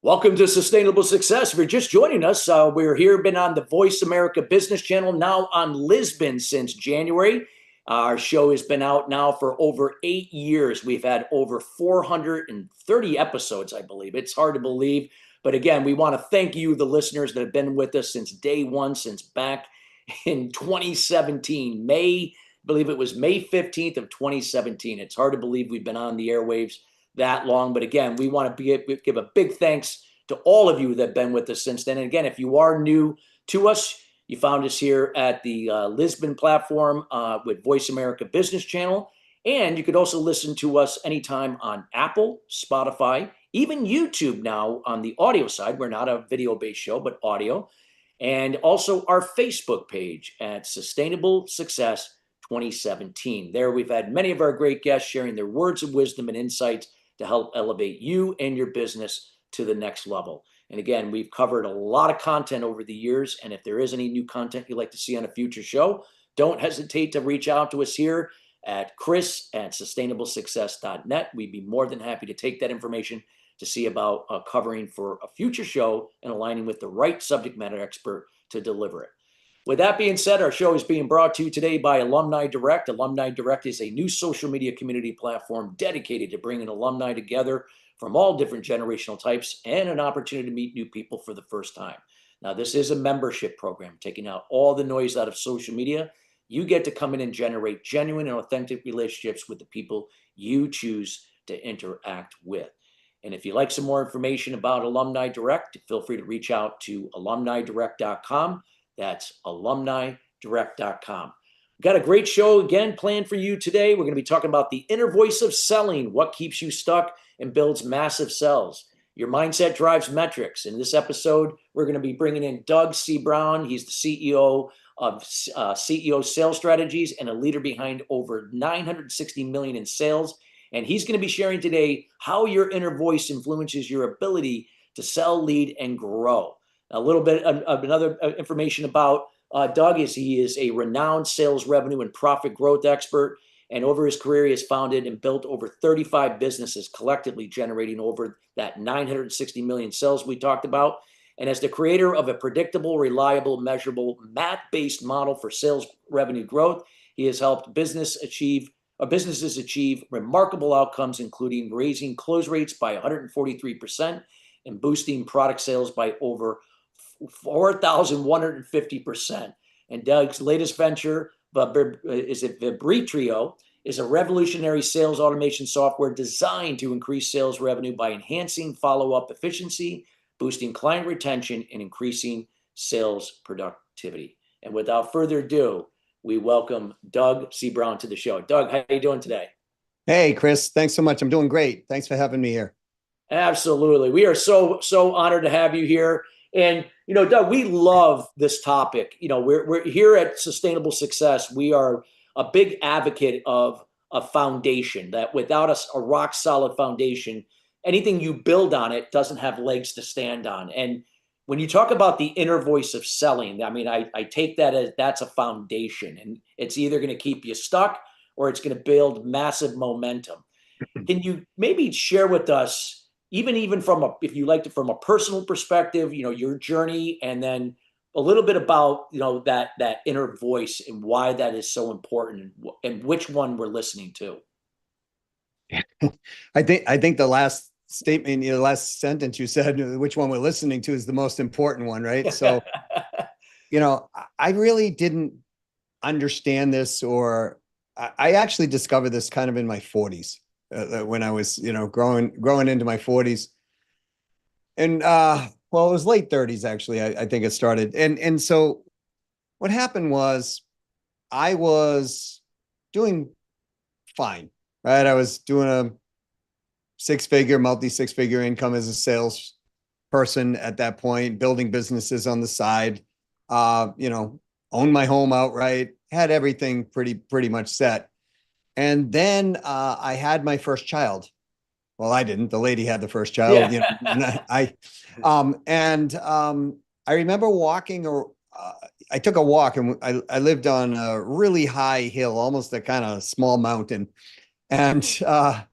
Welcome to Sustainable Success. If you're just joining us, we're here, been on the Voice America Business Channel, now on Lisbon since January. Our show has been out now for over 8 years. We've had over 430 episodes, I believe. It's hard to believe. But again, we want to thank you, the listeners that have been with us since day one, since back in 2017, I believe it was May 15th of 2017. It's hard to believe we've been on the airwaves that long. But again, we want to give a big thanks to all of you that have been with us since then. And again, if you are new to us, you found us here at the Lisbon platform with Voice America Business Channel. And you could also listen to us anytime on Apple, Spotify, even YouTube now on the audio side. We're not a video-based show, but audio. And also our Facebook page at Sustainable Success 2017. There we've had many of our great guests sharing their words of wisdom and insights to help elevate you and your business to the next level. And again, we've covered a lot of content over the years. And if there is any new content you'd like to see on a future show, don't hesitate to reach out to us here at chris@sustainablesuccess.net. We'd be more than happy to take that information to see about covering for a future show and aligning with the right subject matter expert to deliver it. With that being said, our show is being brought to you today by Alumni Direct. Alumni Direct is a new social media community platform dedicated to bringing alumni together from all different generational types and an opportunity to meet new people for the first time. Now, this is a membership program, taking out all the noise out of social media. You get to come in and generate genuine and authentic relationships with the people you choose to interact with. And if you'd like some more information about Alumni Direct, feel free to reach out to alumnidirect.com. That's alumnidirect.com. We've got a great show again planned for you today. We're going to be talking about the inner voice of selling, what keeps you stuck and builds massive sales. Your mindset drives metrics. In this episode, we're going to be bringing in Doug C. Brown. He's the CEO of CEO Sales Strategies and a leader behind over $960 million in sales. And he's going to be sharing today how your inner voice influences your ability to sell, lead, and grow. A little bit of another information about Doug is he is a renowned sales revenue and profit growth expert. And over his career, he has founded and built over 35 businesses, collectively generating over that 960 million sales we talked about. And as the creator of a predictable, reliable, measurable, math-based model for sales revenue growth, he has helped businesses achieve remarkable outcomes, including raising close rates by 143% and boosting product sales by over 4,150%. And Doug's latest venture Vibitno is a revolutionary sales automation software designed to increase sales revenue by enhancing follow-up efficiency, boosting client retention, and increasing sales productivity. And without further ado, we welcome Doug C. Brown to the show. Doug, how are you doing today? Hey, Chris. Thanks so much. I'm doing great. Thanks for having me here. Absolutely. We are so honored to have you here. And, Doug, we love this topic. We're here at Sustainable Success. We are a big advocate of a foundation that without a rock solid foundation, anything you build on it doesn't have legs to stand on. And when you talk about the inner voice of selling, I mean, I take that as that's a foundation, and it's either going to keep you stuck or it's going to build massive momentum. Can you maybe share with us, even from if you like to, from a personal perspective, your journey, and then a little bit about, that inner voice and why that is so important and which one we're listening to? I think the last statement, the last sentence you said, which one we're listening to, is the most important one, right? So, I really didn't understand this, or I actually discovered this kind of in my 40s. When I was, growing into my 40s, and it was late 30s actually. I think it started, and so what happened was I was doing fine, right? I was doing a multi-six-figure income as a sales person at that point, building businesses on the side, owned my home outright, had everything pretty much set. And then I had my first child. Well, I didn't. The lady had the first child. Yeah. I remember walking, or I took a walk, and I lived on a really high hill, almost a kind of small mountain, and I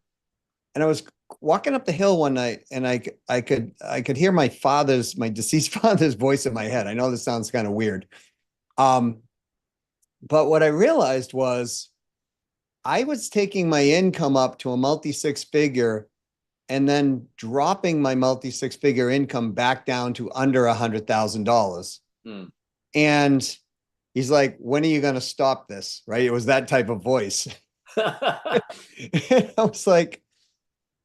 was walking up the hill one night, and I could hear my deceased father's voice in my head. I know this sounds kind of weird. But what I realized was I was taking my income up to a multi six figure and then dropping my multi six figure income back down to under $100,000. Hmm. And he's like, when are you going to stop this? Right. It was that type of voice. And I was like,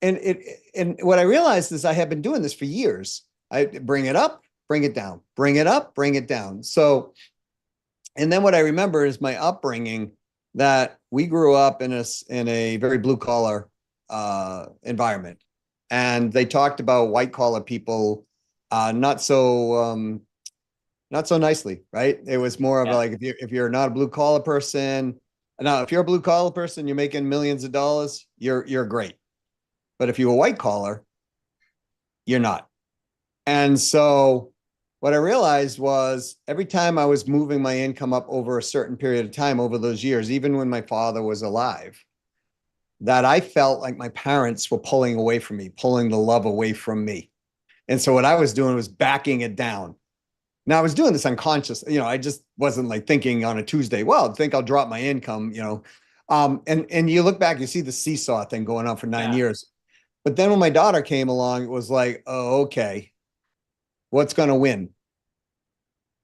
and what I realized is I have been doing this for years. I bring it up, bring it down, bring it up, bring it down. So, and then what I remember is my upbringing, that we grew up in a very blue collar environment, and they talked about white collar people not so nicely, right? It was more of Yeah. like, if you're not a blue collar person, now if you're a blue collar person, you're making millions of dollars, you're great. But if you're a white collar, you're not. And so what I realized was every time I was moving my income up over a certain period of time over those years, even when my father was alive, that I felt like my parents were pulling away from me, pulling the love away from me. And so what I was doing was backing it down. Now I was doing this unconscious, I just wasn't like thinking on a Tuesday, well, I think I'll drop my income, and you look back, you see the seesaw thing going on for 9 years. But then when my daughter came along, it was like, oh, okay, what's going to win?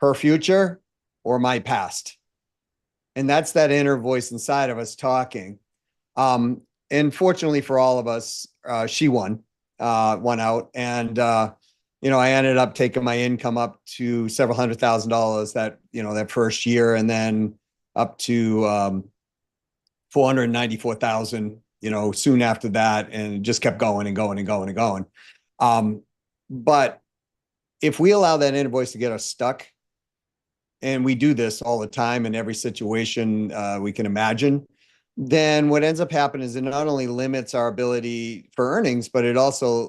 Her future or my past? And that's that inner voice inside of us talking. And fortunately for all of us, she won out. And, I ended up taking my income up to several $100,000 that first year, and then up to 494,000, soon after that, and just kept going and going and going and going. But if we allow that inner voice to get us stuck, and we do this all the time in every situation we can imagine, then what ends up happening is it not only limits our ability for earnings, but it also,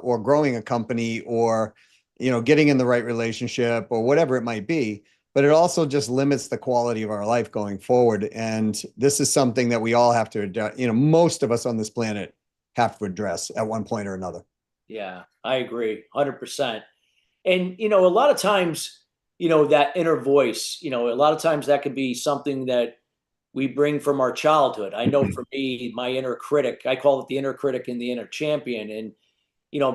or growing a company, or, getting in the right relationship, or whatever it might be, but it also just limits the quality of our life going forward. And this is something that we all have to, most of us on this planet have to address at one point or another. Yeah, I agree 100%. And, a lot of times, that inner voice, a lot of times that could be something that we bring from our childhood. I know for me, my inner critic, I call it the inner critic and the inner champion. And,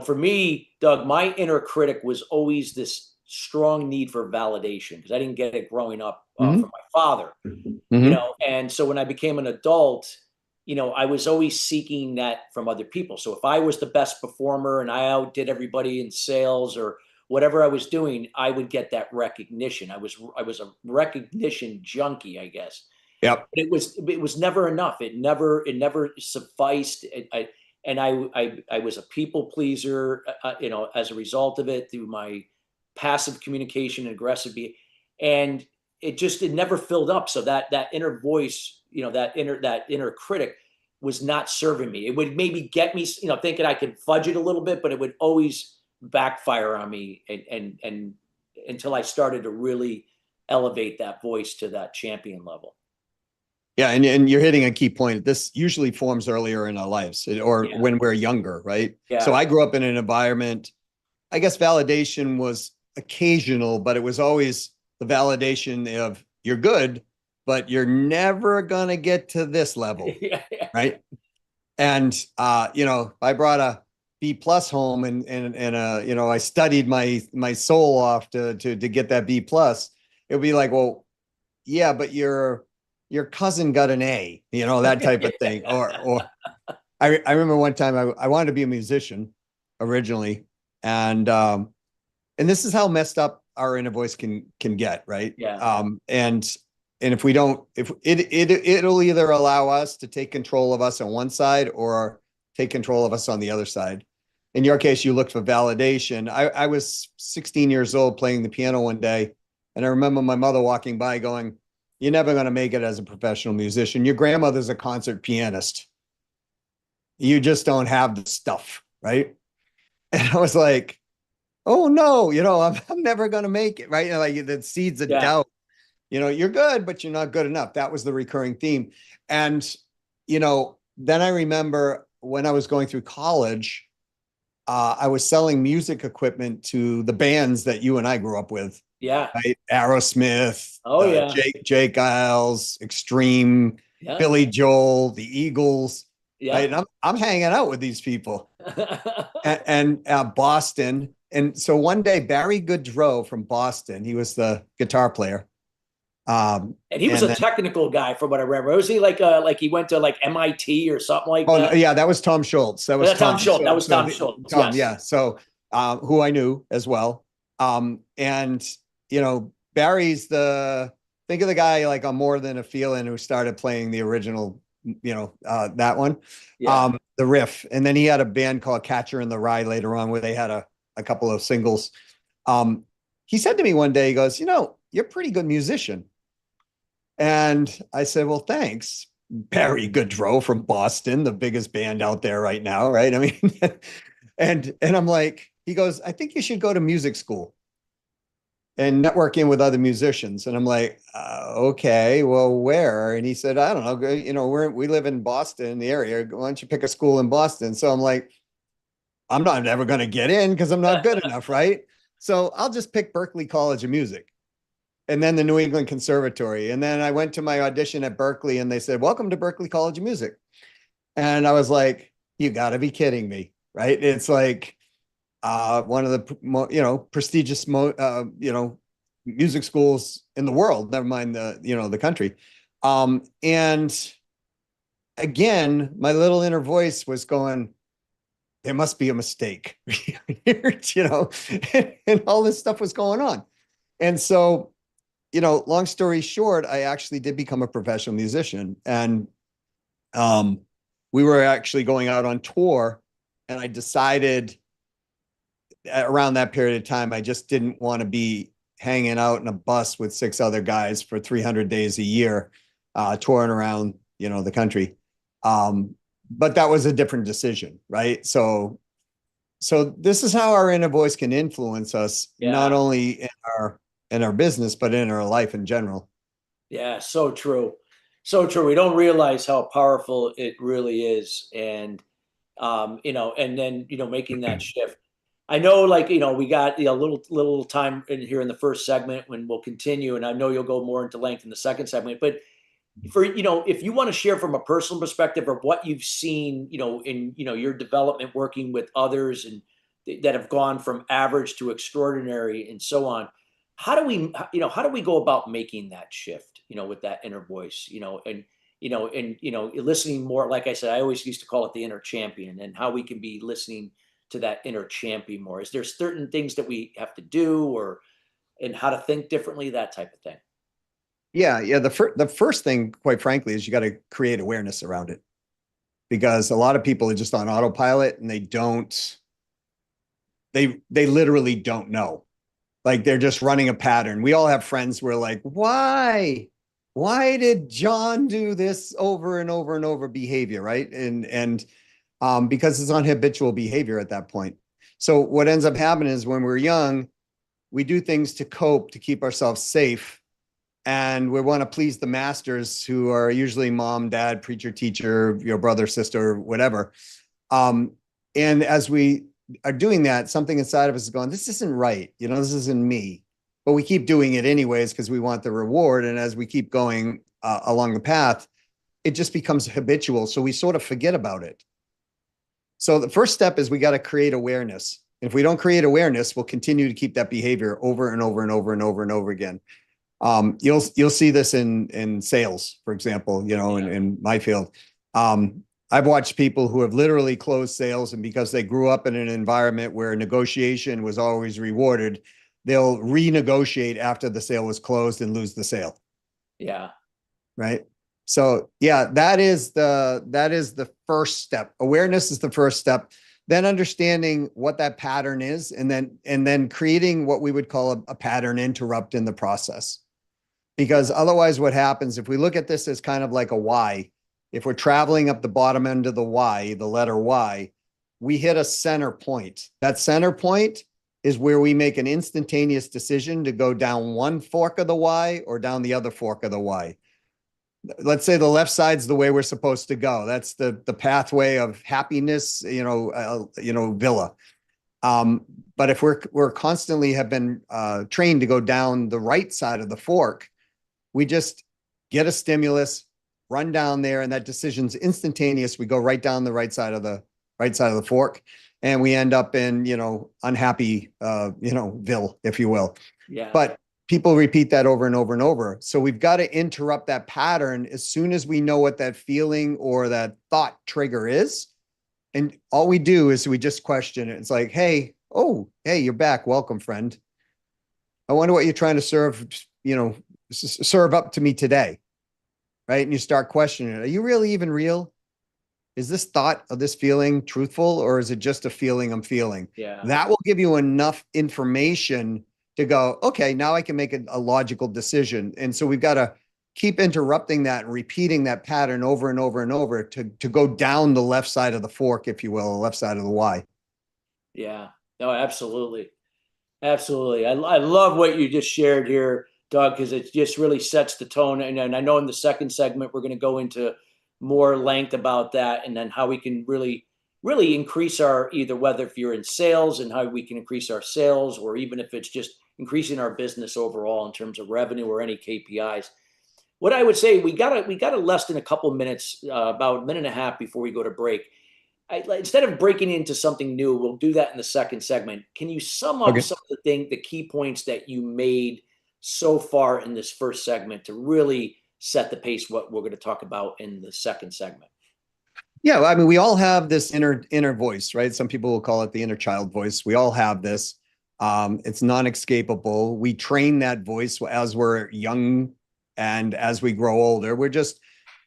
for me, Doug, my inner critic was always this strong need for validation because I didn't get it growing up Mhm. from my father, Mhm. and so when I became an adult, I was always seeking that from other people. So if I was the best performer and I outdid everybody in sales or whatever I was doing, I would get that recognition. I was a recognition junkie, I guess. Yep. But it was never enough. It never sufficed. I was a people pleaser, as a result of it, through my passive communication and aggressive behavior. And it never filled up. So that inner voice, that inner critic was not serving me. It would maybe get me, thinking I could fudge it a little bit, but it would always backfire on me, and until I started to really elevate that voice to that champion level. Yeah, and you're hitting a key point. This usually forms earlier in our lives, or Yeah. when we're younger, right? So Yeah. I grew up in an environment, I guess validation was occasional, but it was always the validation of you're good, but you're never going to get to this level, Yeah. right? And I brought a B plus home, and I studied my soul off to get that B plus. It would be like, well, yeah, but your cousin got an A, that type of thing. Or I remember one time I wanted to be a musician originally, and this is how messed up our inner voice can get, right? Yeah. And if we don't, if it'll either allow us to take control of us on one side or take control of us on the other side. In your case, you looked for validation. I was 16 years old playing the piano one day, and I remember my mother walking by going, "You're never going to make it as a professional musician. Your grandmother's a concert pianist. You just don't have the stuff," right? And I was like, oh no, I'm never going to make it, right? Like the seeds of Yeah. doubt, you're good, but you're not good enough. That was the recurring theme. And, then I remember when I was going through college, I was selling music equipment to the bands that you and I grew up with, Yeah. right? Aerosmith, Oh yeah. Jake Giles, Extreme, Yeah. Billy Joel, the Eagles, right? Yeah. And I'm hanging out with these people and Boston. And so one day, Barry Goodrow from Boston, he was the guitar player. And he was And a then, technical guy from what I remember. Was he like he went to like MIT or something like oh no, that? yeah, that was Tom Schultz. That was Tom Tom. Schultz. That was Tom The, Schultz. Tom, Yes. yeah. So who I knew as well. And Barry's think of the guy like on More Than a Feeling who started playing the original, that one, Yeah. the riff. And then he had a band called Catcher in the Rye later on where they had a couple of singles. He said to me one day, he goes, you're a pretty good musician. And I said, well, thanks. Barry Goodrow from Boston, the biggest band out there right now, right? I mean, and I'm like, he goes, I think you should go to music school and network in with other musicians. And I'm like, okay, well, where? And he said, I don't know. We live in Boston, the area. Why don't you pick a school in Boston? So I'm like, I'm not ever going to get in because I'm not good enough, right? So I'll just pick Berklee College of Music. And then the New England Conservatory. And then I went to my audition at Berklee and they said, welcome to Berklee College of Music. And I was like, you got to be kidding me, right? It's like one of the, prestigious, music schools in the world, never mind the country. And again, my little inner voice was going, there must be a mistake, and all this stuff was going on. And so, long story short, I actually did become a professional musician. And we were actually going out on tour. And I decided around that period of time, I just didn't want to be hanging out in a bus with 6 other guys for 300 days a year, touring around, the country. But that was a different decision, right? So this is how our inner voice can influence us, not only in our business, but in our life in general. Yeah, so true. So true. We don't realize how powerful it really is. And and then, making that shift. I know, like, we got a little time in here in the first segment when we'll continue, and I know you'll go more into length in the second segment. But for if you want to share from a personal perspective of what you've seen, in your development working with others and that have gone from average to extraordinary and so on, how do we go about making that shift, with that inner voice, and listening more, like I said, I always used to call it the inner champion, and how we can be listening to that inner champion more. Is there certain things that we have to do, and how to think differently, that type of thing? Yeah. The first thing, quite frankly, is you got to create awareness around it, because a lot of people are just on autopilot and they literally don't know. Like they're just running a pattern. We all have friends who are like, why did John do this over and over and over behavior, right? And because it's on habitual behavior at that point. So what ends up happening is when we're young, we do things to cope, to keep ourselves safe. And we want to please the masters, who are usually mom, dad, preacher, teacher, your brother, sister, whatever. And as we are doing that, something inside of us is going, this isn't right. This isn't me. But we keep doing it anyways because we want the reward. And as we keep going along the path, it just becomes habitual. So we sort of forget about it. So the first step is we got to create awareness. And if we don't create awareness, we'll continue to keep that behavior over and over and over and over and over again. You'll see this in sales, for example, in my field. I've watched people who have literally closed sales, and because they grew up in an environment where negotiation was always rewarded, they'll renegotiate after the sale was closed and lose the sale. Yeah. Right. So yeah, that is the first step. Awareness is the first step. Then understanding what that pattern is, and then creating what we would call a pattern interrupt in the process. Because otherwise what happens, if we look at this as kind of like a Y, if we're traveling up the bottom end of the Y, the letter Y, we hit a center point. That center point is where we make an instantaneous decision to go down one fork of the Y or down the other fork of the Y. let's say the left side's the way we're supposed to go. That's the pathway of happiness, villa. But if we're constantly have been trained to go down the right side of the fork, we just get a stimulus, run down there, and that decision's instantaneous. We go right down the right side of the fork, and we end up in unhappy ville, if you will. Yeah. But people repeat that over and over and over. So we've got to interrupt that pattern as soon as we know what that feeling or that thought trigger is. And all we do is we just question it. It's like, hey, you're back. Welcome, friend. I wonder what you're trying to serve up to me today. Right. And you start questioning it. Are you really even real? Is this thought or this feeling truthful, or is it just a feeling I'm feeling? Yeah. That will give you enough information to go, okay, now I can make a logical decision. And so we've got to keep interrupting that and repeating that pattern over and over and over to go down the left side of the fork, if you will, the left side of the Y. Yeah, no, absolutely. Absolutely. I love what you just shared here, Doug, because it just really sets the tone. And I know in the second segment, we're going to go into more length about that, and then how we can really increase our, either whether if you're in sales and how we can increase our sales, or even if it's just increasing our business overall in terms of revenue or any KPIs. What I would say, we got less than a couple minutes, about a minute and a half before we go to break. Instead of breaking into something new, we'll do that in the second segment. Can you sum up some of the key points that you made so far in this first segment to really set the pace what we're going to talk about in the second segment? Yeah, I mean, we all have this inner voice, right? Some people will call it the inner child voice. We all have this. It's non-escapable. We train that voice as we're young, and as we grow older, we're just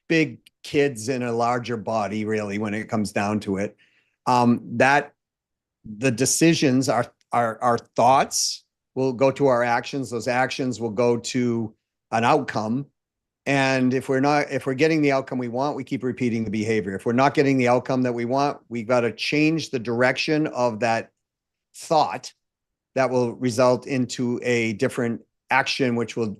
big kids in a larger body, really, when it comes down to it. That the decisions, our thoughts will go to our actions. Those actions will go to an outcome. And if we're getting the outcome we want, we keep repeating the behavior. If we're not getting the outcome that we want, we've got to change the direction of that thought that will result into a different action, which will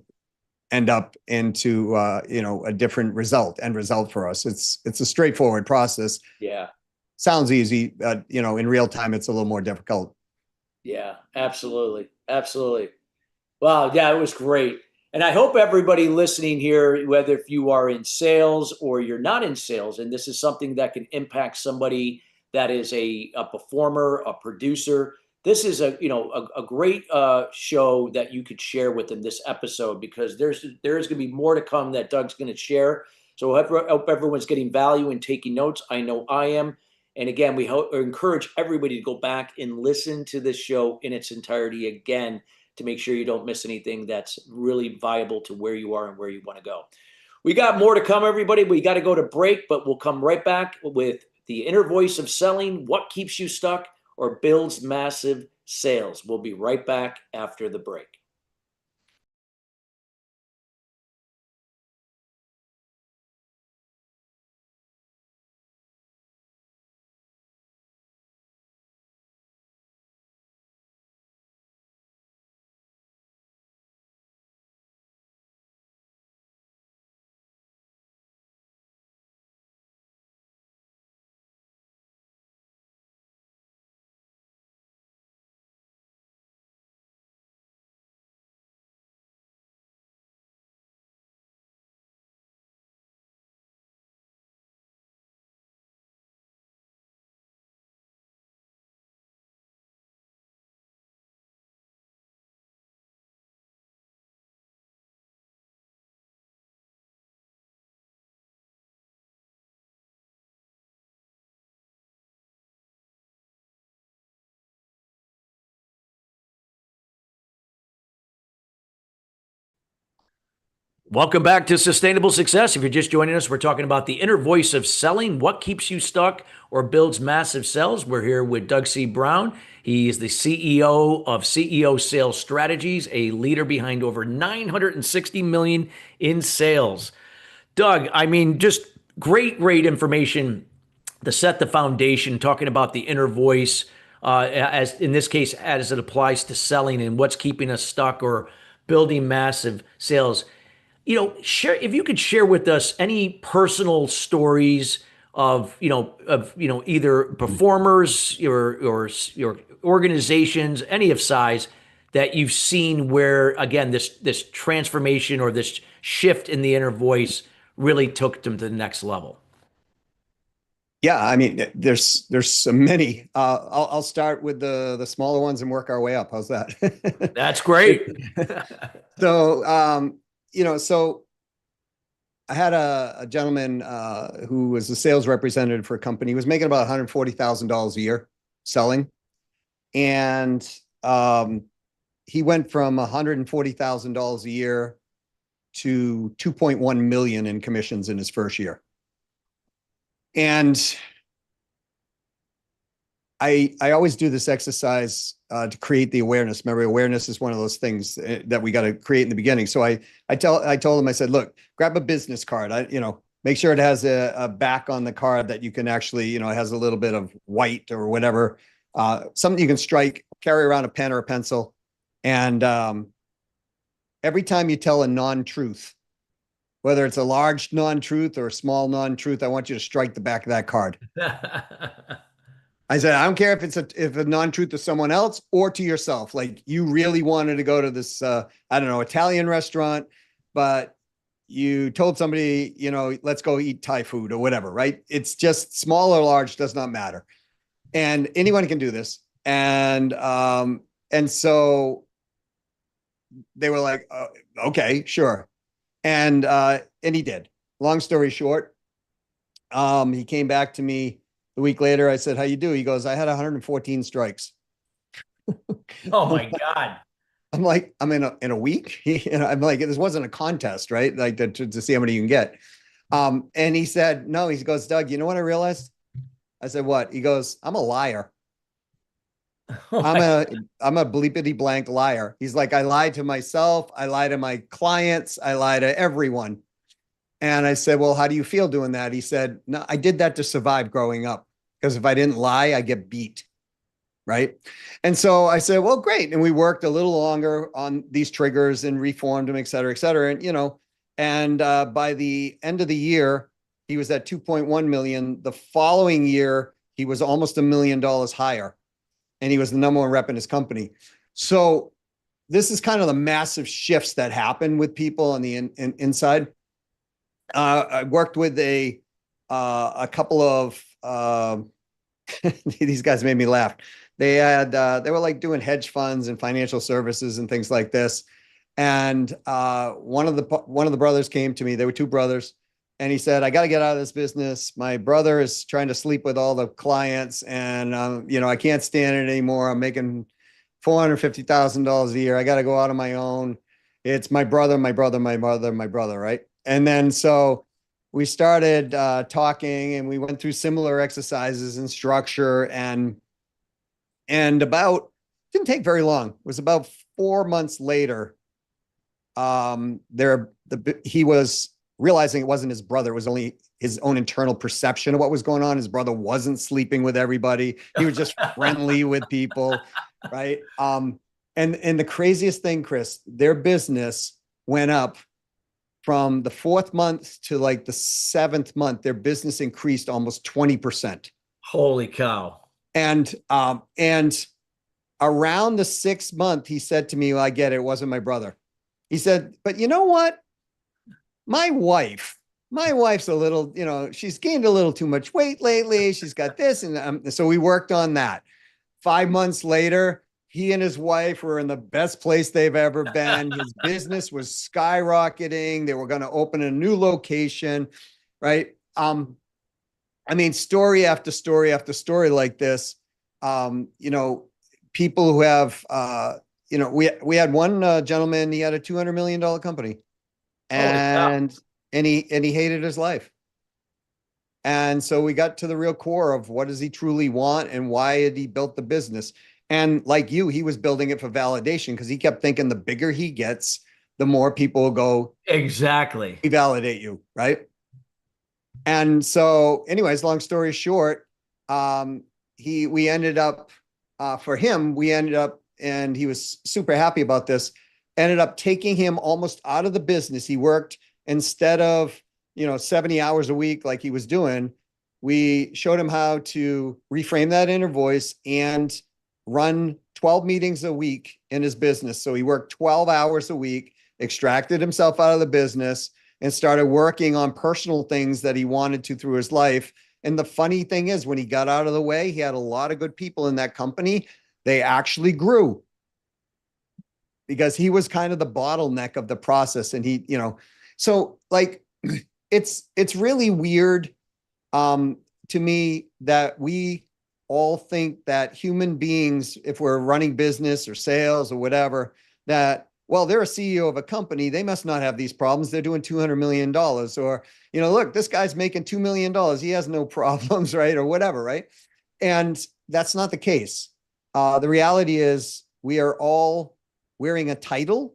end up into a different end result for us. It's a straightforward process. Yeah. Sounds easy, but in real time it's a little more difficult. Yeah, absolutely. Absolutely. Wow, yeah, it was great. And I hope everybody listening here, whether if you are in sales or you're not in sales, and this is something that can impact somebody that is a performer, a producer, this is a great show that you could share with them, this episode, because there is going to be more to come that Doug's going to share. So I hope everyone's getting value and taking notes. I know I am. And again, we encourage everybody to go back and listen to this show in its entirety again, to make sure you don't miss anything that's really viable to where you are and where you want to go. We got more to come, everybody. We got to go to break, but we'll come right back with the inner voice of selling, what keeps you stuck or builds massive sales. We'll be right back after the break. Welcome back to Sustainable Success. If you're just joining us, we're talking about the inner voice of selling, what keeps you stuck or builds massive sales. We're here with Doug C. Brown. He is the CEO of CEO Sales Strategies, a leader behind over 960 million in sales. Doug, I mean, just great information to set the foundation, talking about the inner voice, as in this case, as it applies to selling and what's keeping us stuck or building massive sales. share if you could share with us any personal stories of either performers or your organizations, any of size, that you've seen where again this transformation or this shift in the inner voice really took them to the next level. Yeah, I mean, there's so many. I'll start with the smaller ones and work our way up. How's that? That's great. So, so I had a gentleman who was a sales representative for a company. He was making about $140,000 a year selling, and he went from $140,000 a year to 2.1 million in commissions in his first year. And I always do this exercise to create the awareness. Remember, awareness is one of those things that we got to create in the beginning. So I told him, I said, look, grab a business card. Make sure it has a back on the card that you can actually, it has a little bit of white or whatever, something you can strike, carry around a pen or a pencil. And every time you tell a non-truth, whether it's a large non-truth or a small non-truth, I want you to strike the back of that card. I said, I don't care if it's a non-truth to someone else or to yourself. Like you really wanted to go to this, I don't know, Italian restaurant, but you told somebody, let's go eat Thai food or whatever, right? It's just small or large, does not matter. And anyone can do this. And so they were like, okay, sure. And he did. Long story short, he came back to me a week later. I said, how you do? He goes, I had 114 strikes. Oh my God. I'm like, I'm in a week. I'm like, this wasn't a contest, right? Like to see how many you can get. And he said, no, he goes, Doug, you know what I realized? I said, what? He goes, I'm a liar. Oh I'm a bleepity blank liar. He's like, I lied to myself. I lie to my clients. I lie to everyone. And I said, well, how do you feel doing that? He said, no, I did that to survive growing up. Because if I didn't lie, I get beat. Right. And so I said, well, great. And we worked a little longer on these triggers and reformed them, et cetera, et cetera. And, by the end of the year, he was at 2.1 million. The following year, he was almost $1 million higher. And he was the number one rep in his company. So this is kind of the massive shifts that happen with people on the inside. I worked with a couple of, these guys made me laugh. They were like doing hedge funds and financial services and things like this. And one of the brothers came to me. There were two brothers. And he said, I got to get out of this business. My brother is trying to sleep with all the clients and, I can't stand it anymore. I'm making $450,000 a year. I got to go out on my own. It's my brother, right? And then so we started talking and we went through similar exercises and structure and didn't take very long. It was about 4 months later. He was realizing it wasn't his brother. It was only his own internal perception of what was going on. His brother wasn't sleeping with everybody. He was just friendly with people. Right. And the craziest thing, Chris, their business went up from the 4th month to like the 7th month. Their business increased almost 20%. Holy cow. And around the 6th month, he said to me, well, I get it. It wasn't my brother. He said, but you know what? My wife's a little, she's gained a little too much weight lately. She's got this. And so we worked on that. 5 months later, he and his wife were in the best place they've ever been. His business was skyrocketing. They were going to open a new location, right? Story after story after story like this. People who have, we had one gentleman, he had a $200 million company. And he hated his life. And so we got to the real core of what does he truly want and why had he built the business? And like you, he was building it for validation because he kept thinking the bigger he gets, the more people will go exactly validate you. Right. And so anyways, long story short, we ended up, and he was super happy about this. ended up taking him almost out of the business. He worked instead of, 70 hours a week like he was doing. We showed him how to reframe that inner voice and run 12 meetings a week in his business. So he worked 12 hours a week, extracted himself out of the business, and started working on personal things that he wanted to through his life. And the funny thing is, when he got out of the way, he had a lot of good people in that company. They actually grew because he was kind of the bottleneck of the process. And so like, it's really weird to me that we all think that human beings, if we're running business or sales or whatever, that, well, they're a CEO of a company, they must not have these problems. They're doing $200 million. Or, look, this guy's making $2 million. He has no problems, right? Or whatever, right? And that's not the case. The reality is we are all wearing a title,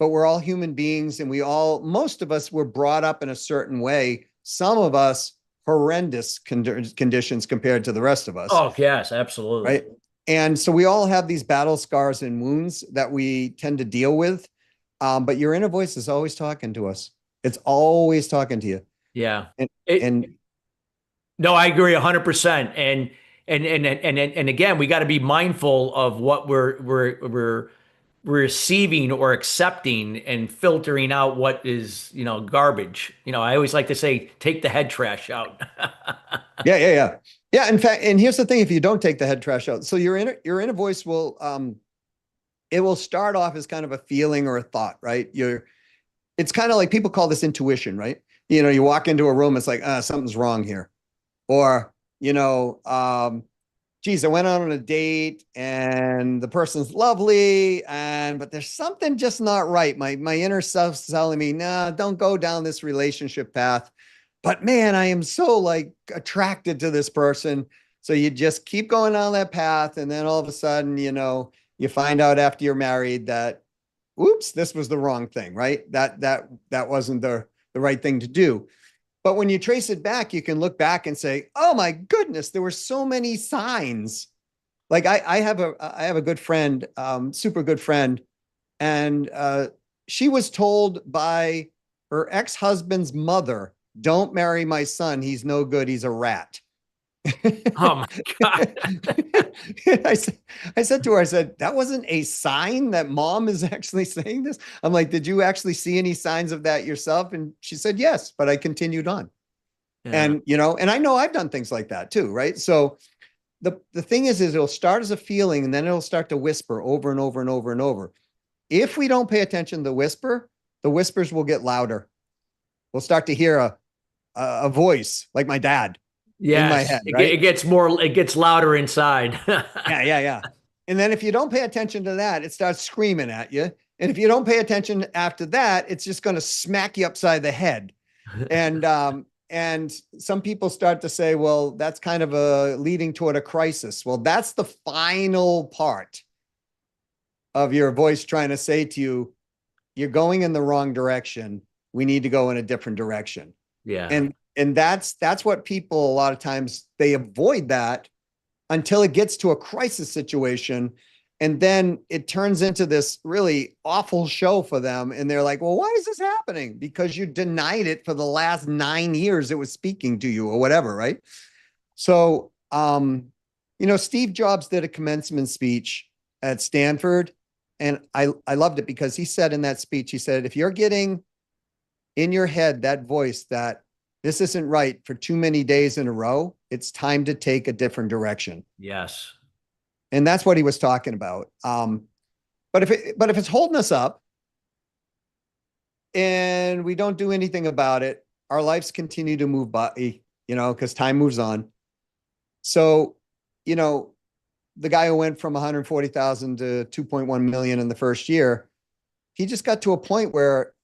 but we're all human beings, and most of us were brought up in a certain way. Some of us horrendous conditions compared to the rest of us. Oh, yes, absolutely. Right. And so we all have these battle scars and wounds that we tend to deal with. But your inner voice is always talking to us. It's always talking to you. Yeah. And no, I agree 100%. And again, we got to be mindful of what we're receiving or accepting and filtering out what is, garbage. I always like to say, take the head trash out. yeah. In fact, and here's the thing: if you don't take the head trash out, so your inner voice will, it will start off as kind of a feeling or a thought, right? It's kind of like, people call this intuition, right? You walk into a room, it's like, something's wrong here. Or, geez, I went out on a date and the person's lovely, but there's something just not right. My inner self's telling me, nah, don't go down this relationship path. But man, I am so like attracted to this person. So you just keep going down that path. And then all of a sudden, you find out after you're married that, oops, this was the wrong thing, right? That wasn't the right thing to do. But when you trace it back, you can look back and say, oh my goodness, there were so many signs. Like I have a good friend, super good friend. And she was told by her ex-husband's mother, don't marry my son. He's no good. He's a rat. Oh my God. I said to her, that wasn't a sign that mom is actually saying this? I'm like, did you actually see any signs of that yourself? And she said, yes, but I continued on. Yeah. And, and I know I've done things like that too, right? So the thing is it'll start as a feeling, and then it'll start to whisper over and over and over and over. If we don't pay attention to the whispers will get louder. We'll start to hear a voice like my dad. Yeah, in my head, right? It gets louder inside. Yeah. And then if you don't pay attention to that, it starts screaming at you. And if you don't pay attention after that, it's just going to smack you upside the head. And some people start to say, well, that's kind of leading toward a crisis. Well, that's the final part of your voice trying to say to you, you're going in the wrong direction. We need to go in a different direction. Yeah. And that's what people, a lot of times they avoid that until it gets to a crisis situation. And then it turns into this really awful show for them. And they're like, well, why is this happening? Because you denied it for the last 9 years it was speaking to you or whatever, right? So, Steve Jobs did a commencement speech at Stanford. And I loved it because he said in that speech, he said, if you're getting in your head that voice that this isn't right for too many days in a row, it's time to take a different direction. Yes. And that's what he was talking about. But if it's holding us up and we don't do anything about it, our lives continue to move by, because time moves on. So, the guy who went from 140,000 to 2.1 million in the first year, he just got to a point where,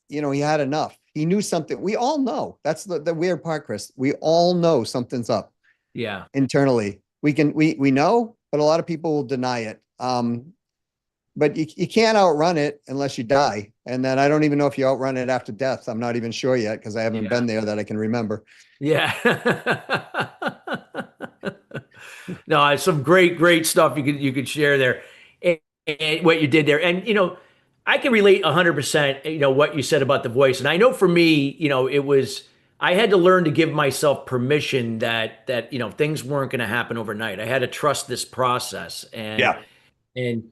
he had enough. He knew something. We all know. That's the weird part, Chris. We all know something's up. Yeah. Internally. We know, but a lot of people will deny it. But you can't outrun it unless you die. And then I don't even know if you outrun it after death. I'm not even sure yet because I haven't been there that I can remember. Yeah. No, some great stuff you could share there. and what you did there. And, I can relate 100%, what you said about the voice. And I know for me, it was, I had to learn to give myself permission that, things weren't going to happen overnight. I had to trust this process. And, Yeah. and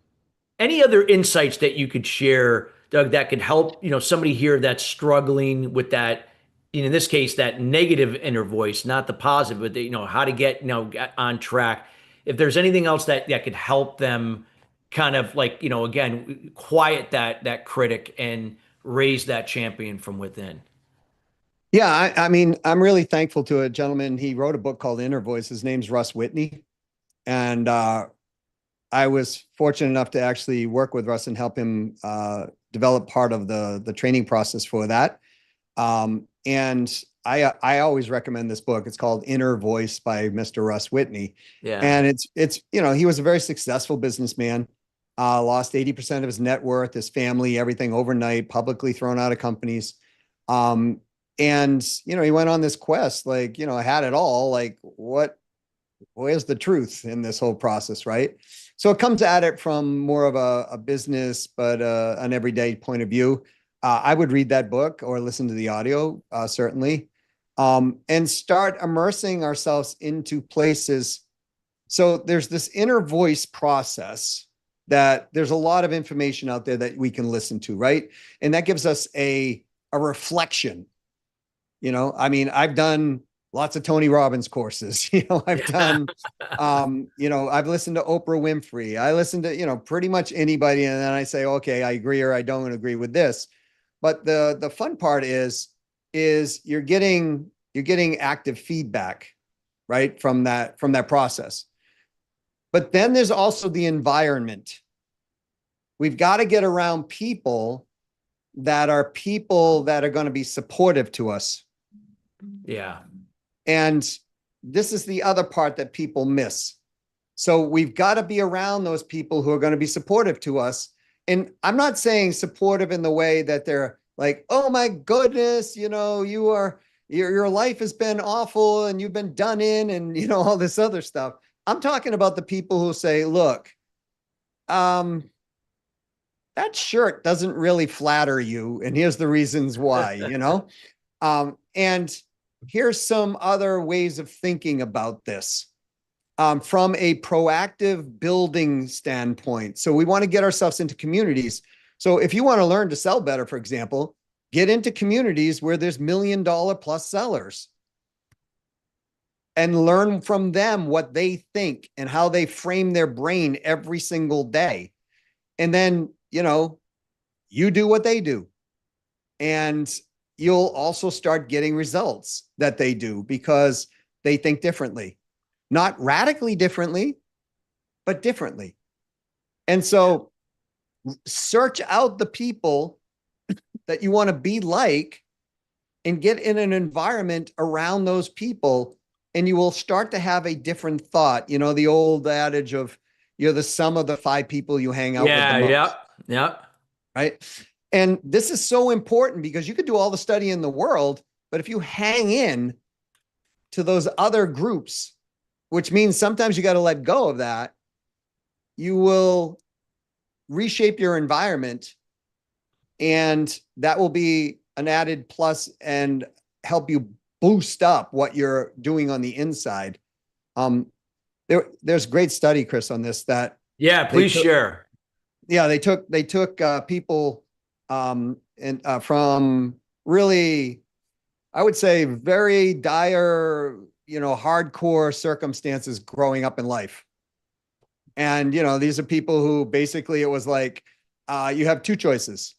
any other insights that you could share, Doug, that could help, somebody here that's struggling with that, in this case, that negative inner voice, not the positive, but how to get, get on track. If there's anything else that could help them kind of like, again, quiet that critic and raise that champion from within. Yeah. I mean, I'm really thankful to a gentleman. He wrote a book called Inner Voice. His name's Russ Whitney. And I was fortunate enough to actually work with Russ and help him develop part of the training process for that. And I always recommend this book. It's called Inner Voice by Mr. Russ Whitney. Yeah. And it's he was a very successful businessman, lost 80% of his net worth, his family, everything overnight, publicly thrown out of companies. And he went on this quest, like, had it all, like where's the truth in this whole process, right? So it comes at it from more of a business, but an everyday point of view. I would read that book or listen to the audio, certainly, and start immersing ourselves into places. So there's this inner voice process that there's a lot of information out there that we can listen to, right? And that gives us a reflection. I mean, I've done lots of Tony Robbins courses. I've done, I've listened to Oprah Winfrey. I listen to, pretty much anybody. And then I say, okay, I agree or I don't agree with this. But the fun part is you're getting active feedback, right? From that process. But then there's also the environment. We've got to get around people that are going to be supportive to us. Yeah. And this is the other part that people miss. So we've got to be around those people who are going to be supportive to us. And I'm not saying supportive in the way that they're like, oh my goodness, your life has been awful and you've been done in and, all this other stuff. I'm talking about the people who say, look, that shirt doesn't really flatter you. And here's the reasons why, and here's some other ways of thinking about this from a proactive building standpoint. So we want to get ourselves into communities. So if you want to learn to sell better, for example, get into communities where there's $1 million plus sellers and learn from them what they think and how they frame their brain every single day. And then, you do what they do. And you'll also start getting results that they do because they think differently, not radically differently, but differently. And so search out the people that you want to be like and get in an environment around those people. And you will start to have a different thought. The old adage of you're the sum of the 5 people you hang out with the most. Yeah. Right. And this is so important because you could do all the study in the world, but if you hang in to those other groups, which means sometimes you got to let go of that, you will reshape your environment and that will be an added plus and help you boost up what you're doing on the inside. There's great study, Chris, on this that. Yeah, please share. Yeah, they took people from really, I would say, very dire, hardcore circumstances growing up in life. And, these are people who basically it was like, you have 2 choices.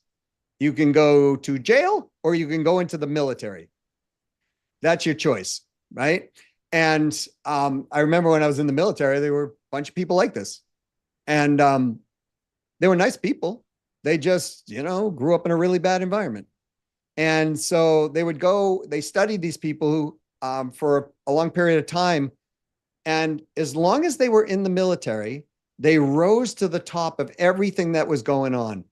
You can go to jail or you can go into the military. That's your choice, right? And I remember when I was in the military, there were a bunch of people like this. And they were nice people. They just, grew up in a really bad environment. And so they studied these people who, for a long period of time. And as long as they were in the military, they rose to the top of everything that was going on.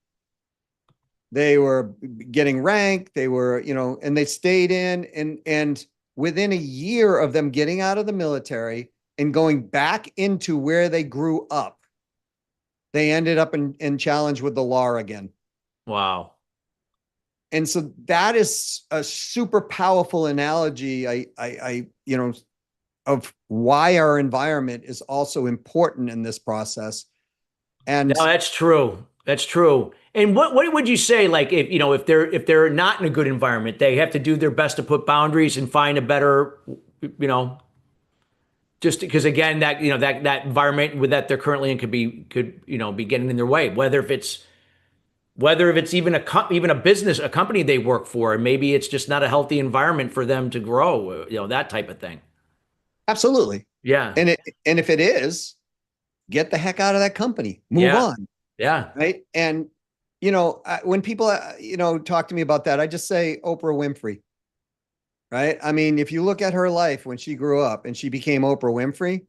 They were getting ranked, they were, and they stayed in. And within a year of them getting out of the military and going back into where they grew up, they ended up in challenge with the law again. Wow. And so that is a super powerful analogy. Of why our environment is also important in this process. And no, that's true. That's true. And what would you say, like, if they're not in a good environment, they have to do their best to put boundaries and find a better, you know, just because again, that that environment with that they're currently in could be getting in their way. Whether it's even even a business, a company they work for, and maybe it's just not a healthy environment for them to grow, that type of thing. absolutely. Yeah. And if it is, get the heck out of that company, move Yeah. on. Yeah. Right. And, when people, talk to me about that, I just say Oprah Winfrey. Right. I mean, if you look at her life when she grew up and she became Oprah Winfrey,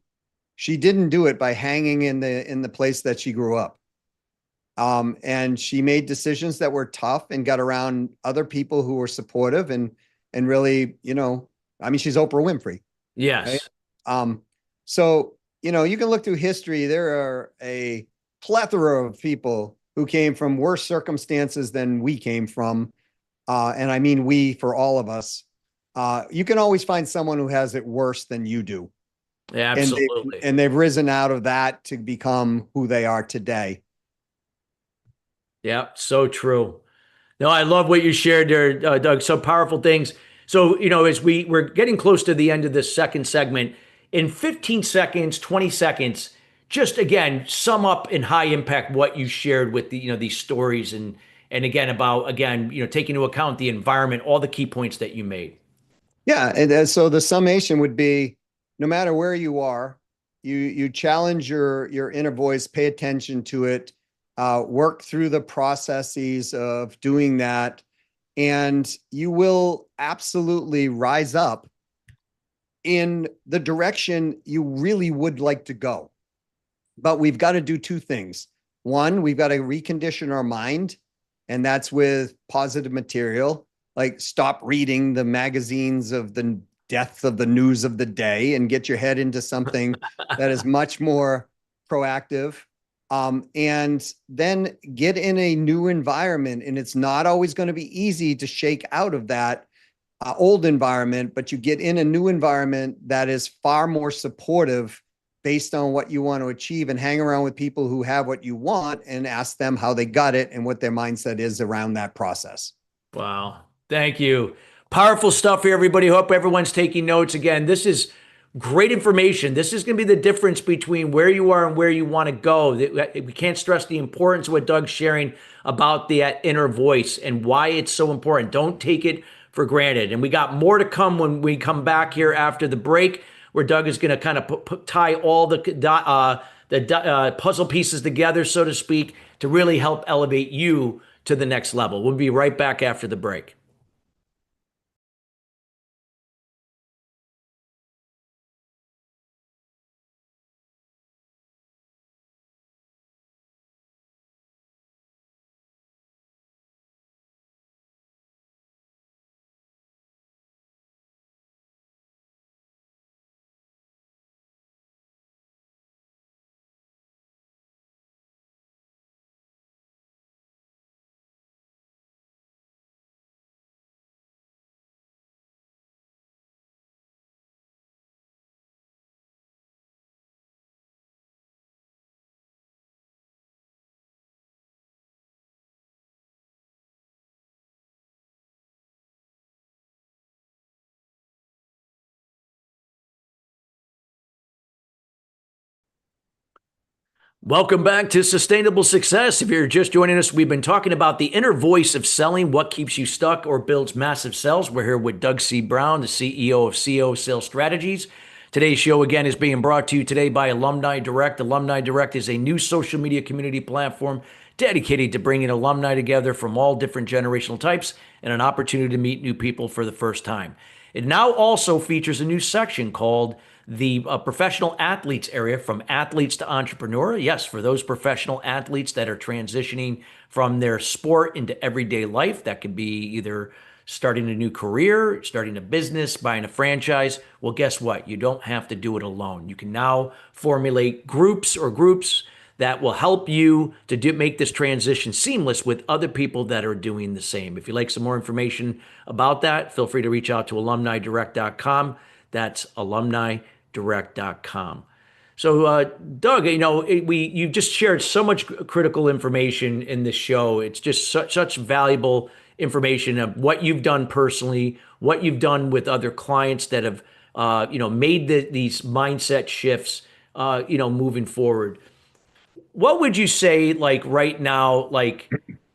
she didn't do it by hanging in the place that she grew up. And she made decisions that were tough and got around other people who were supportive and really, I mean, she's Oprah Winfrey. Yes. Right? So, you can look through history. There are a plethora of people who came from worse circumstances than we came from. And I mean, we, for all of us, you can always find someone who has it worse than you do. Yeah, absolutely. And they've risen out of that to become who they are today. Yeah, so true. No, I love what you shared there, Doug. So powerful things. So, as we're getting close to the end of this second segment, in 15 seconds, 20 seconds, just again, sum up in high impact what you shared with these stories and again about taking into account the environment, all the key points that you made. Yeah. And so the summation would be no matter where you are, you challenge your inner voice, pay attention to it, work through the processes of doing that, and you will absolutely rise up in the direction you really would like to go. But we've got to do two things. One, we've got to recondition our mind, and that's with positive material, like stop reading the magazines of the death of the news of the day and get your head into something that is much more proactive. And then get in a new environment. And it's not always going to be easy to shake out of that old environment, but you get in a new environment that is far more supportive based on what you want to achieve, and hang around with people who have what you want and ask them how they got it and what their mindset is around that process. Wow. Thank you. Powerful stuff here, everybody. Hope everyone's taking notes. Again, this is great information. This is going to be the difference between where you are and where you want to go. We can't stress the importance of what Doug's sharing about the inner voice and why it's so important. Don't take it for granted. And we got more to come when we come back here after the break, where Doug is going to kind of tie all the puzzle pieces together, so to speak, to really help elevate you to the next level. We'll be right back after the break. Welcome back to Sustainable Success. If you're just joining us, we've been talking about the inner voice of selling, what keeps you stuck or builds massive sales. We're here with Doug C. Brown, the CEO of CO Sales Strategies. Today's show, again, is being brought to you today by Alumni Direct. Alumni Direct is a new social media community platform dedicated to bringing alumni together from all different generational types and an opportunity to meet new people for the first time. It now also features a new section called the professional athletes area, from athletes to entrepreneur. Yes, for those professional athletes that are transitioning from their sport into everyday life. That could be either starting a new career, starting a business, buying a franchise. Well, guess what? You don't have to do it alone. You can now formulate groups that will help you to make this transition seamless with other people that are doing the same. If you'd like some more information about that, feel free to reach out to alumnidirect.com. That's alumnidirect.com. So, Doug, you just shared so much critical information in this show. It's just such valuable information of what you've done personally, what you've done with other clients that have, made these mindset shifts, moving forward. What would you say, like right now, like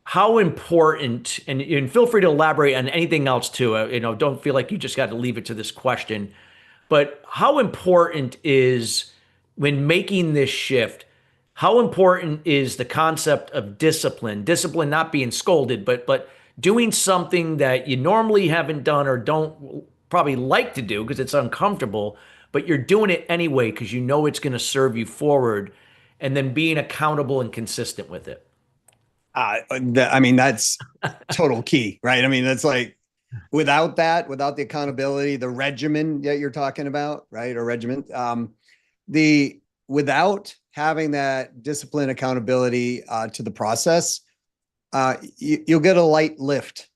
how important, and feel free to elaborate on anything else too. Don't feel like you just got to leave it to this question, but how important is when making this shift? How important is the concept of discipline? Discipline, not being scolded, but doing something that you normally haven't done or don't probably like to do because it's uncomfortable, but you're doing it anyway because you know it's going to serve you forward, and then being accountable and consistent with it. That's total key, right? I mean, that's like without the accountability, the regimen that you're talking about, right? Or regiment, without having that discipline, accountability to the process, you'll get a light lift.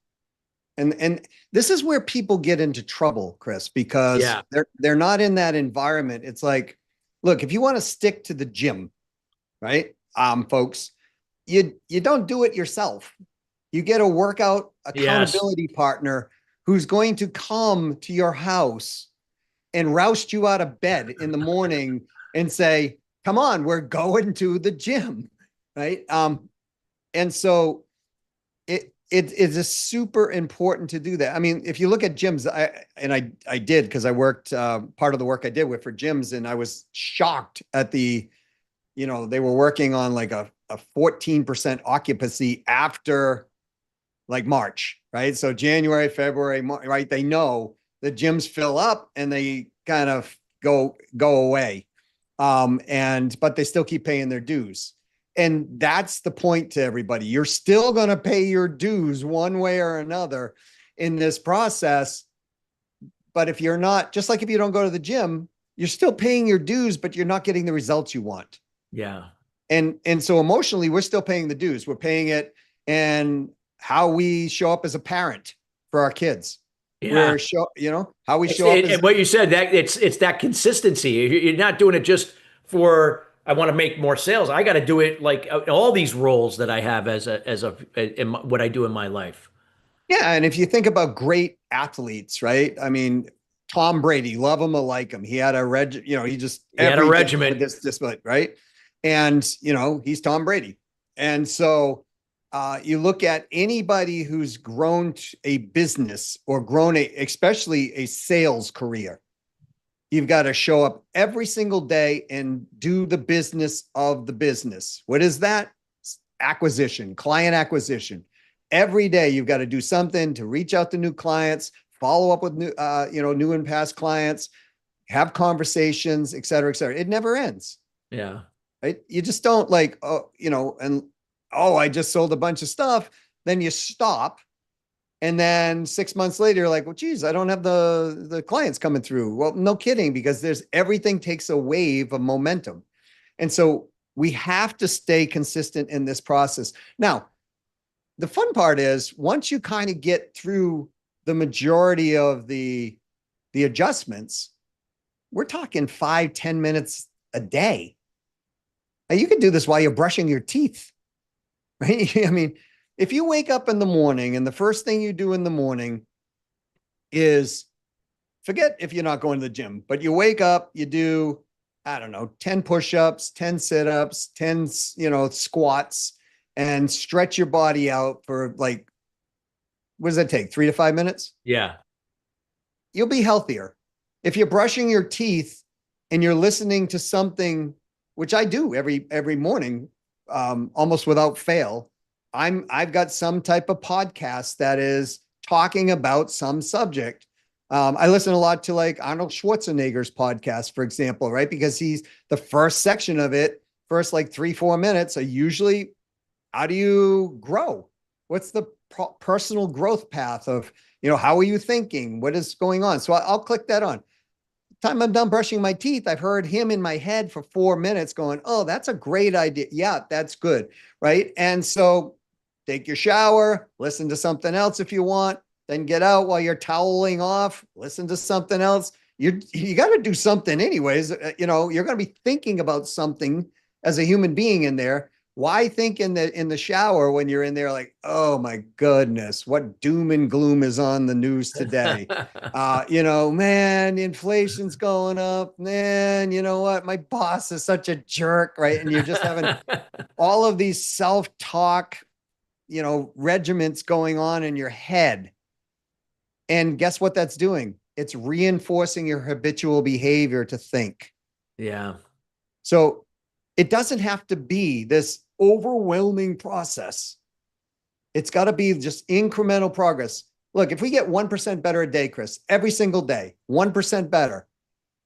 And this is where people get into trouble, Chris, because they're not in that environment. It's like, look, if you want to stick to the gym, right? Folks, you don't do it yourself. You get a workout accountability partner who's going to come to your house and roust you out of bed in the morning and say, come on, we're going to the gym. Right. And so it is super important to do that. I mean, if you look at gyms, I did, because I worked, part of the work I did for gyms, and I was shocked at they were working on like a 14% occupancy after like March, right? So January, February, March, right? They know the gyms fill up and they kind of go away. But they still keep paying their dues. And that's the point to everybody. You're still going to pay your dues one way or another in this process. But if you're not, just like if you don't go to the gym, you're still paying your dues, but you're not getting the results you want. Yeah. And so emotionally, we're still paying the dues. We're paying it, and how we show up as a parent for our kids. Yeah. How we show up. What you said, that it's that consistency. You're not doing it just for, I want to make more sales. I got to do it like all these roles that I have in what I do in my life. Yeah. And if you think about great athletes, right? I mean, Tom Brady, love him or like him. He had a had a regiment, discipline, right? And, he's Tom Brady. And so you look at anybody who's grown a business or grown especially a sales career. You've got to show up every single day and do the business of the business. What is that? Acquisition, client acquisition. Every day you've got to do something to reach out to new clients, follow up with new and past clients, have conversations, et cetera, et cetera. It never ends. Yeah. Right. You just don't I just sold a bunch of stuff. Then you stop. And then 6 months later, you're like, well, geez, I don't have the clients coming through. Well, no kidding, because everything takes a wave of momentum. And so we have to stay consistent in this process. Now, the fun part is once you kind of get through the majority of the adjustments, we're talking 5-10 minutes a day. Now, you can do this while you're brushing your teeth, right? I mean, if you wake up in the morning and the first thing you do in the morning is, forget if you're not going to the gym, but you wake up, you do, 10 push-ups, 10 sit-ups, 10, squats, and stretch your body out for like, what does that take? 3 to 5 minutes? Yeah. You'll be healthier. If you're brushing your teeth and you're listening to something, which I do every morning, almost without fail, I've got some type of podcast that is talking about some subject. I listen a lot to like Arnold Schwarzenegger's podcast, for example, right? Because he's the first section of it, first like 3-4 minutes are usually, how do you grow? What's the personal growth path of, how are you thinking? What is going on? So I'll click that on. time I'm done brushing my teeth, I've heard him in my head for 4 minutes going, oh, that's a great idea. Yeah, that's good. Right. And so take your shower, listen to something else if you want, then get out while you're toweling off, listen to something else. You got to do something anyways. You're going to be thinking about something as a human being in there. Why think in the shower when you're in there like, oh my goodness, what doom and gloom is on the news today? Man, inflation's going up. Man, you know what? My boss is such a jerk, right? And you're just having all of these self-talk, regiments going on in your head. And guess what that's doing? It's reinforcing your habitual behavior to think. Yeah. So it doesn't have to be this overwhelming process. It's got to be just incremental progress. Look, if we get 1% better a day, Chris, every single day, 1% better,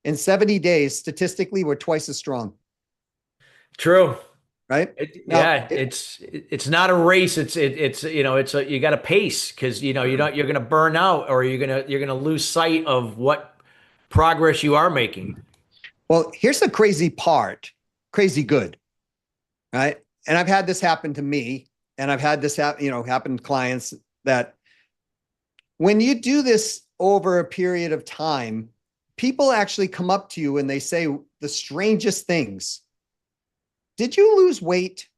in 70 days, statistically, we're twice as strong. True. Right? It's not a race. You got to pace because you're going to burn out or you're going to lose sight of what progress you are making. Well, here's the crazy part. Crazy good. Right? And I've had this happen to me, and I've had this happen to clients, that when you do this over a period of time, people actually come up to you and they say the strangest things. Did you lose weight?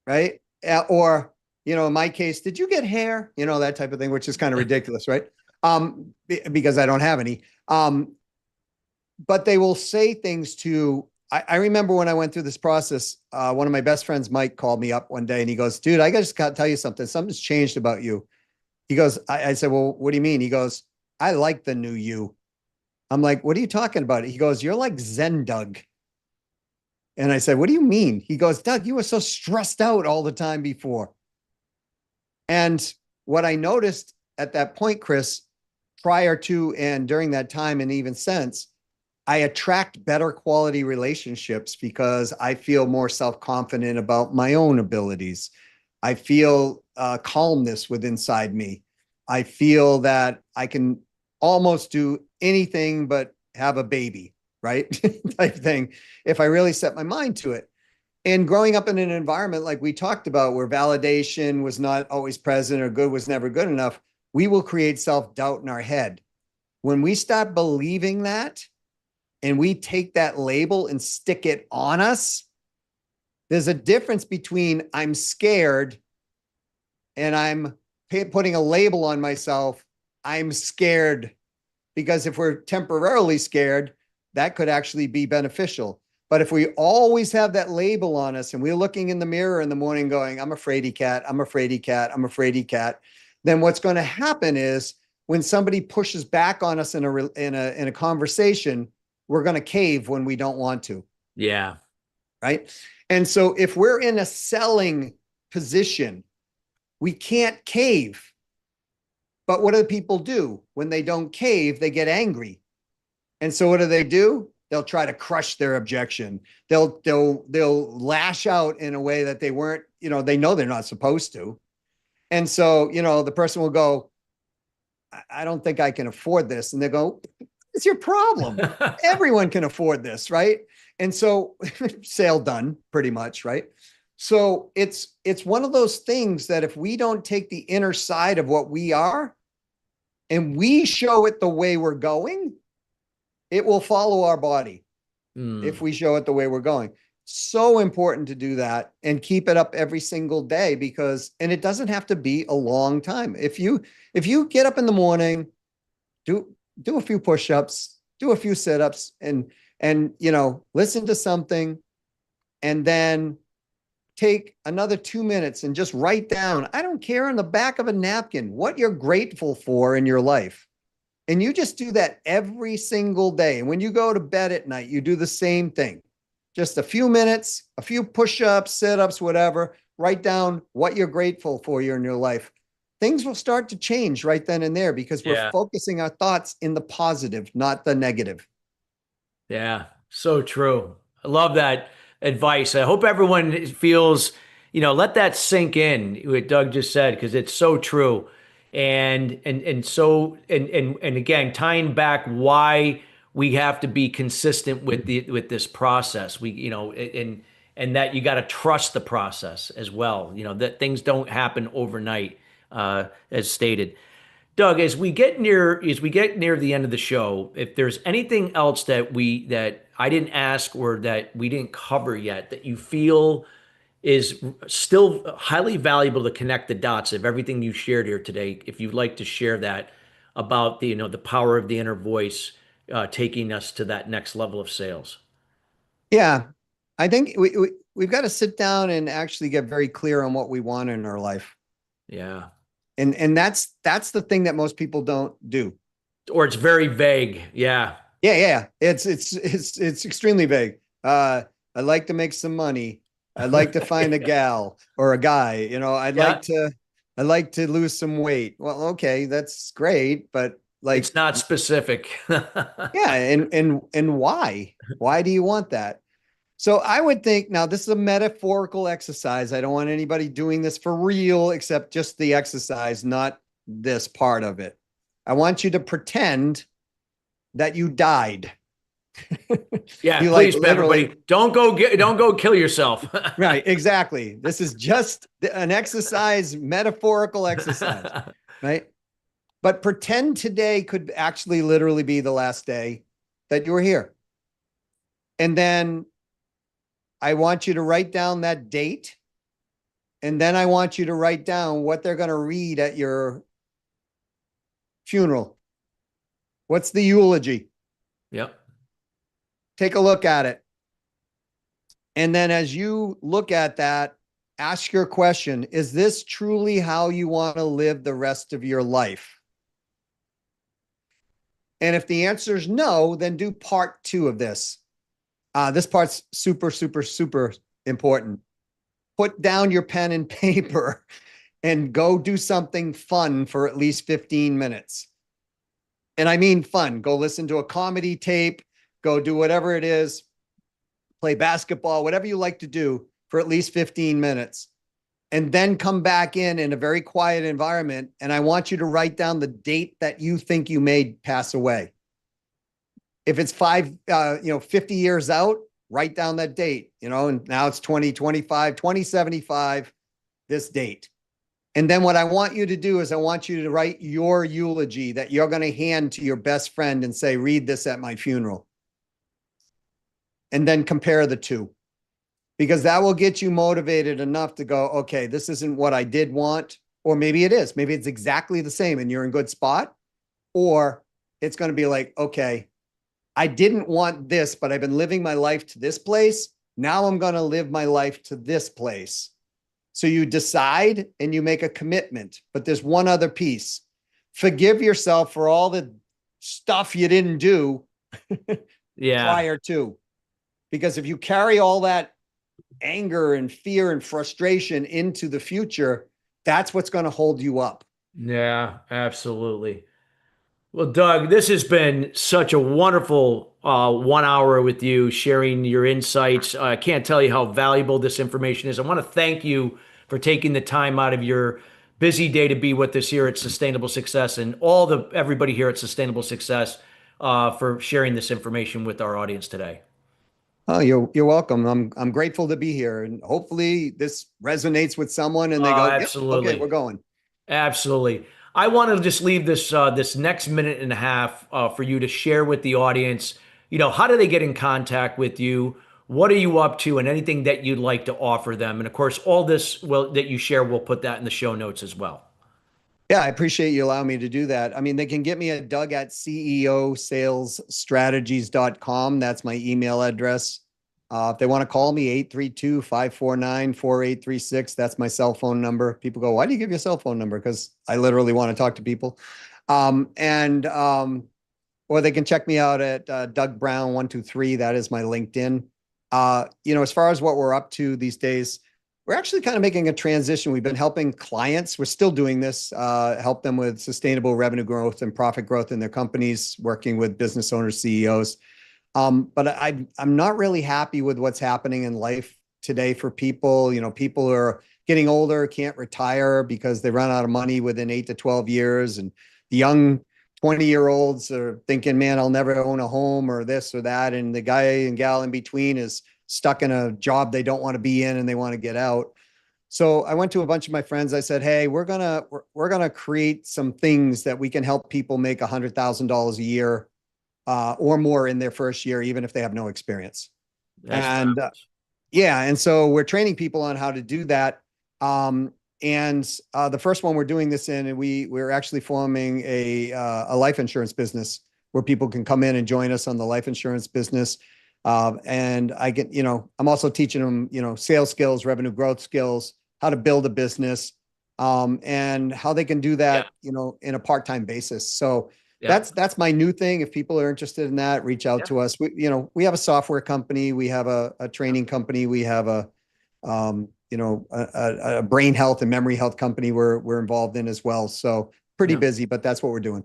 Right? Or, in my case, did you get hair? That type of thing, which is kind of ridiculous, right? Because I don't have any. But they will say things I remember when I went through this process, one of my best friends, Mike, called me up one day and he goes, dude, I just got to tell you something. Something's changed about you. He goes, I said, well, what do you mean? He goes, I like the new you. I'm like, what are you talking about? He goes, you're like Zen Doug. And I said, what do you mean? He goes, Doug, you were so stressed out all the time before. And what I noticed at that point, Chris, prior to and during that time and even since, I attract better quality relationships because I feel more self-confident about my own abilities. I feel calmness within inside me. I feel that I can almost do anything but have a baby, right? Type thing, if I really set my mind to it. And growing up in an environment like we talked about, where validation was not always present or good was never good enough, we will create self-doubt in our head. When we start believing that, and we take that label and stick it on us, there's a difference between I'm scared and I'm putting a label on myself. I'm scared, because if we're temporarily scared, that could actually be beneficial. But if we always have that label on us and we're looking in the mirror in the morning going, I'm a fraidy cat, I'm a fraidy cat, I'm a fraidy cat, then what's going to happen is when somebody pushes back on us in a conversation, we're going to cave when we don't want to. Yeah. Right. And so if we're in a selling position, we can't cave. But what do people do? When they don't cave, they get angry. And so what do? They'll try to crush their objection. They'll lash out in a way that they weren't, they know they're not supposed to. And so, the person will go, I don't think I can afford this. And they go, it's your problem. Everyone can afford this, right? And so sale done, pretty much, right? So it's one of those things that if we don't take the inner side of what we are and we show it the way we're going, it will follow our body. If we show it the way we're going. So important to do that and keep it up every single day, and it doesn't have to be a long time. If you get up in the morning, do a few push-ups, do a few sit-ups, and listen to something, and then take another 2 minutes and just write down, I don't care, on the back of a napkin, what you're grateful for in your life. And you just do that every single day. And when you go to bed at night, you do the same thing. Just a few minutes, a few push-ups, sit-ups, whatever, write down what you're grateful for in your life. Things will start to change right then and there because we're focusing our thoughts in the positive, not the negative. Yeah, so true. I love that advice. I hope everyone feels, let that sink in, what Doug just said, because it's so true. And again, tying back why we have to be consistent with this process. And that you got to trust the process as well. That things don't happen overnight, as stated. Doug, as we get near the end of the show, if there's anything else that I didn't ask or that we didn't cover yet that you feel is still highly valuable to connect the dots of everything you shared here today, if you'd like to share that about the power of the inner voice taking us to that next level of sales. Yeah, I think we've got to sit down and actually get very clear on what we want in our life. Yeah. And that's the thing that most people don't do. Or it's very vague. Yeah. Yeah. It's extremely vague. I'd like to make some money. I'd like to find a gal or a guy, I'd like to lose some weight. Well, okay, that's great, but like, it's not specific. yeah. And why? Why do you want that? So I would think, now this is a metaphorical exercise. I don't want anybody doing this for real, except just the exercise, not this part of it. I want you to pretend that you died. Yeah, you please, literally, everybody, don't go kill yourself. Right, exactly. This is just an exercise, metaphorical exercise, right? But pretend today could actually literally be the last day that you were here. And then I want you to write down that date. And then I want you to write down what they're going to read at your funeral. What's the eulogy? Yep. Take a look at it. And then as you look at that, ask your question, is this truly how you want to live the rest of your life? And if the answer is no, then do part 2 of this. This part's super, super, super important. Put down your pen and paper and go do something fun for at least 15 minutes. And I mean fun. Go listen to a comedy tape, go do whatever it is, play basketball, whatever you like to do for at least 15 minutes. And then come back in a very quiet environment. And I want you to write down the date that you think you may pass away. If it's 50 years out, write down that date, and now it's 2025, 2075, this date. And then what I want you to do is I want you to write your eulogy that you're going to hand to your best friend and say, read this at my funeral. And then compare the two, because that will get you motivated enough to go, okay, this isn't what I did want, or maybe it is. Maybe it's exactly the same and you're in good spot, or it's going to be like, okay, I didn't want this, but I've been living my life to this place. Now I'm going to live my life to this place. So you decide and you make a commitment, but there's one other piece. Forgive yourself for all the stuff you didn't do prior to. Because if you carry all that anger and fear and frustration into the future, that's what's going to hold you up. Yeah, absolutely. Well, Doug, this has been such a wonderful 1 hour with you, sharing your insights. I can't tell you how valuable this information is. I want to thank you for taking the time out of your busy day to be with us here at Sustainable Success, and everybody here at Sustainable Success for sharing this information with our audience today. Oh, you're welcome. I'm grateful to be here, and hopefully this resonates with someone and they go, absolutely. Yep, okay, we're going. Absolutely. I want to just leave this next minute and a half for you to share with the audience. How do they get in contact with you? What are you up to, and anything that you'd like to offer them? And of course, all this that you share, we'll put that in the show notes as well. Yeah, I appreciate you allowing me to do that. I mean, they can get me at doug@ceosalesstrategies.com. That's my email address. If they want to call me, 832-549-4836. That's my cell phone number. People go, why do you give your cell phone number? Because I literally want to talk to people. Or they can check me out at Doug Brown 123. That is my LinkedIn. As far as what we're up to these days, we're actually kind of making a transition. We've been helping clients. We're still doing this, help them with sustainable revenue growth and profit growth in their companies, working with business owners, CEOs. But I'm not really happy with what's happening in life today for people. People are getting older, can't retire because they run out of money within 8 to 12 years. And the young 20-year-olds are thinking, man, I'll never own a home or this or that. And the guy and gal in between is stuck in a job they don't want to be in and they want to get out. So I went to a bunch of my friends. I said, hey, we're gonna create some things that we can help people make $100,000 a year or more in their first year, even if they have no experience. And yeah, and so we're training people on how to do that. The first one we're doing this in, and we're actually forming a life insurance business where people can come in and join us on the life insurance business. And I'm also teaching them, sales skills, revenue growth skills, how to build a business, and how they can do that, in a part-time basis. So that's my new thing. If people are interested in that, reach out to us. We have a software company, we have a training company, we have a brain health and memory health company we're involved in as well. So pretty busy, but that's what we're doing.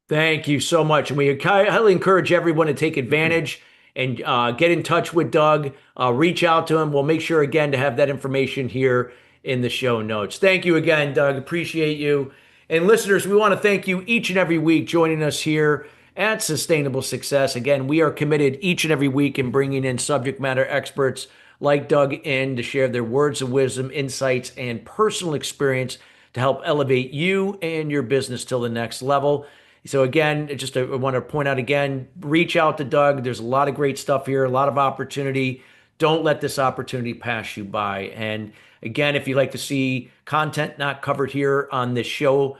Thank you so much. And we highly encourage everyone to take advantage and get in touch with Doug, reach out to him. We'll make sure again to have that information here in the show notes. Thank you again, Doug. Appreciate you. And listeners, we want to thank you each and every week joining us here at Sustainable Success. Again, we are committed each and every week in bringing in subject matter experts like Doug in to share their words of wisdom, insights, and personal experience to help elevate you and your business to the next level. So again, I want to point out again, reach out to Doug. There's a lot of great stuff here, a lot of opportunity. Don't let this opportunity pass you by. And again, if you'd like to see content not covered here on this show,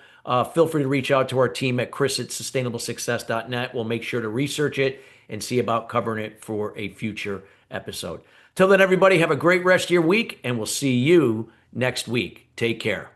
feel free to reach out to our team at chris@sustainablesuccess.net. We'll make sure to research it and see about covering it for a future episode. Till then, everybody, have a great rest of your week, and we'll see you next week. Take care.